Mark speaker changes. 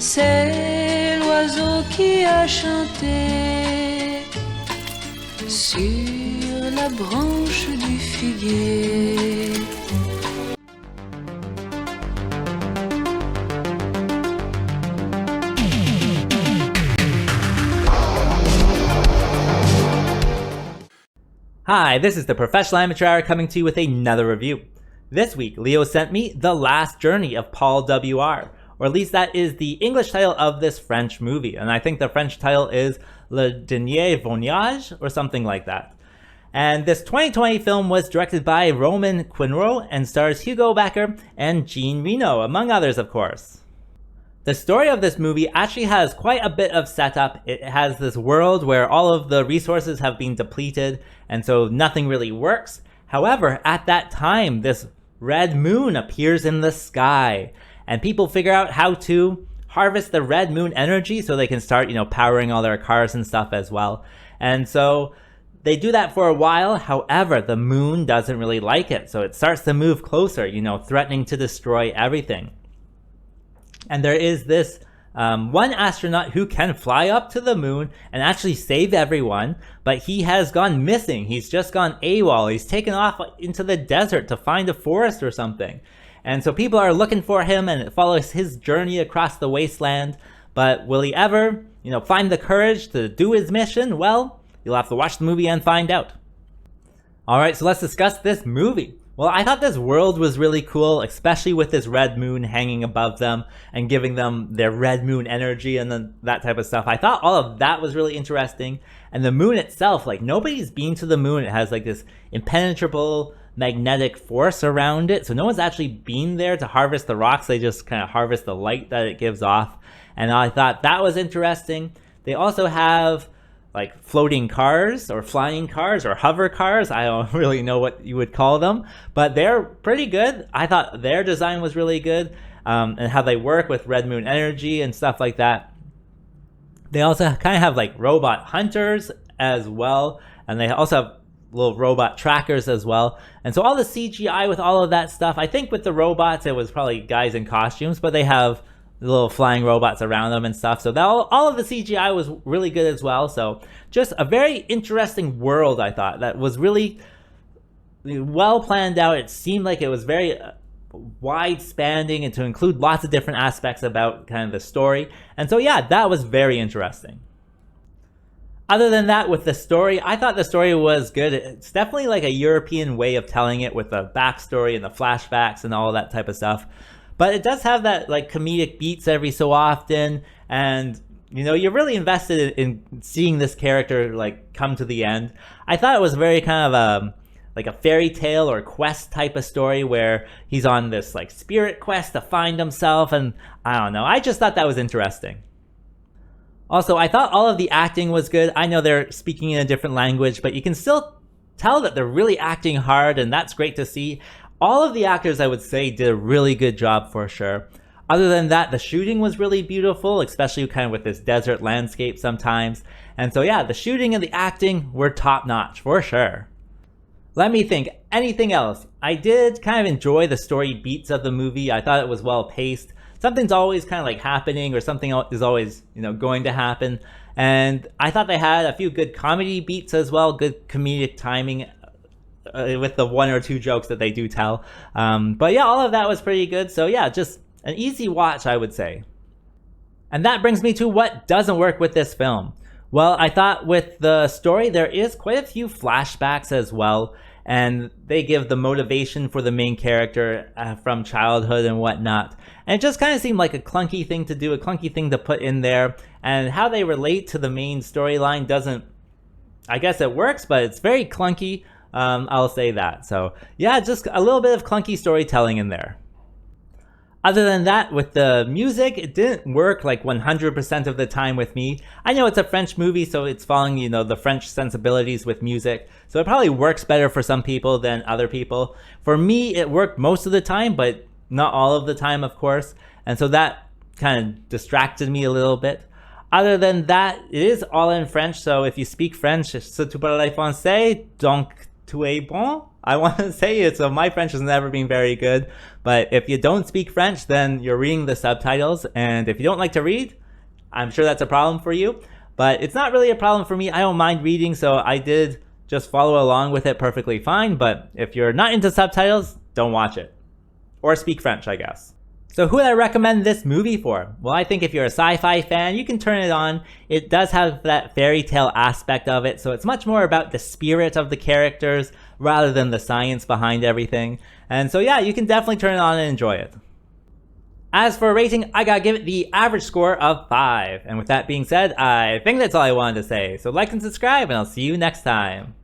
Speaker 1: C'est l'oiseau qui a chanté sur la branche du figuier.
Speaker 2: Hi, this is the Professional Amateur Hour coming to you with another review. This week, Leo sent me The Last Journey of Paul W.R., or at least that is the English title of this French movie, and I think the French title is Le Dernier Voyage, or something like that. And this 2020 film was directed by Romain Quirot and stars Hugo Becker and Reno, among others, of course. The story of this movie actually has quite a bit of setup. It has this world where all of the resources have been depleted, and so nothing really works. However, at that time, this red moon appears in the sky, and people figure out how to harvest the red moon energy so they can start, powering all their cars and stuff as well. And so they do that for a while. However, the moon doesn't really like it, so it starts to move closer, threatening to destroy everything. And there is this one astronaut who can fly up to the moon and actually save everyone, but he has gone missing. He's just gone AWOL. He's taken off into the desert to find a forest or something. And so people are looking for him, and it follows his journey across the wasteland. But will he ever, find the courage to do his mission? Well, you'll have to watch the movie and find out. All right, so let's discuss this movie. Well, I thought this world was really cool, especially with this red moon hanging above them and giving them their red moon energy and then that type of stuff. I thought all of that was really interesting. And the moon itself, nobody's been to the moon. It has this impenetrable magnetic force around it. So no one's actually been there to harvest the rocks. They just kind of harvest the light that it gives off. And I thought that was interesting. They also have floating cars or flying cars or hover cars. I don't really know what you would call them, but they're pretty good. I thought their design was really good, and how they work with red moon energy and stuff like that. They also kind of have robot hunters as well, and they also have little robot trackers as well. And so all the CGI with all of that stuff, I think with the robots it was probably guys in costumes, but they have little flying robots around them and stuff. So that all of the CGI was really good as well. So just a very interesting world, I thought, that was really well planned out. It seemed like it was very wide spanning and to include lots of different aspects about kind of the story. And so yeah, that was very interesting. Other than that, with the story, I thought the story was good. It's definitely a European way of telling it with the backstory and the flashbacks and all that type of stuff. But it does have that comedic beats every so often, and you're really invested in seeing this character come to the end. I thought it was very kind of a fairy tale or quest type of story where he's on this spirit quest to find himself, and I don't know. I just thought that was interesting. Also, I thought all of the acting was good. I know they're speaking in a different language, but you can still tell that they're really acting hard, and that's great to see. All of the actors, I would say, did a really good job for sure. Other than that, the shooting was really beautiful, especially kind of with this desert landscape sometimes. And so yeah, the shooting and the acting were top notch for sure. Let me think, anything else? I did kind of enjoy the story beats of the movie. I thought it was well paced. Something's always kind of happening, or something is always, going to happen. And I thought they had a few good comedy beats as well, good comedic timing with the one or two jokes that they do tell. But yeah, all of that was pretty good. So yeah, just an easy watch, I would say. And that brings me to what doesn't work with this film. Well, I thought with the story, there is quite a few flashbacks as well. And they give the motivation for the main character from childhood and whatnot. And it just kind of seemed like a clunky thing to do, a clunky thing to put in there. And how they relate to the main storyline doesn't, I guess it works, but it's very clunky. I'll say that. So yeah, just a little bit of clunky storytelling in there. Other than that, with the music, it didn't work 100% of the time with me. I know it's a French movie, so it's following, the French sensibilities with music. So it probably works better for some people than other people. For me, it worked most of the time, but not all of the time, of course. And so that kind of distracted me a little bit. Other than that, it is all in French. So if you speak French, si tu parles français, donc tu es bon. I want to say it, so my French has never been very good. But if you don't speak French, then you're reading the subtitles. And if you don't like to read, I'm sure that's a problem for you. But it's not really a problem for me. I don't mind reading, so I did just follow along with it perfectly fine. But if you're not into subtitles, don't watch it. Or speak French, I guess. So who would I recommend this movie for? Well, I think if you're a sci-fi fan, you can turn it on. It does have that fairy tale aspect of it, so it's much more about the spirit of the characters rather than the science behind everything. And so yeah, you can definitely turn it on and enjoy it. As for a rating, I gotta give it the average score of 5. And with that being said, I think that's all I wanted to say. So like and subscribe, and I'll see you next time.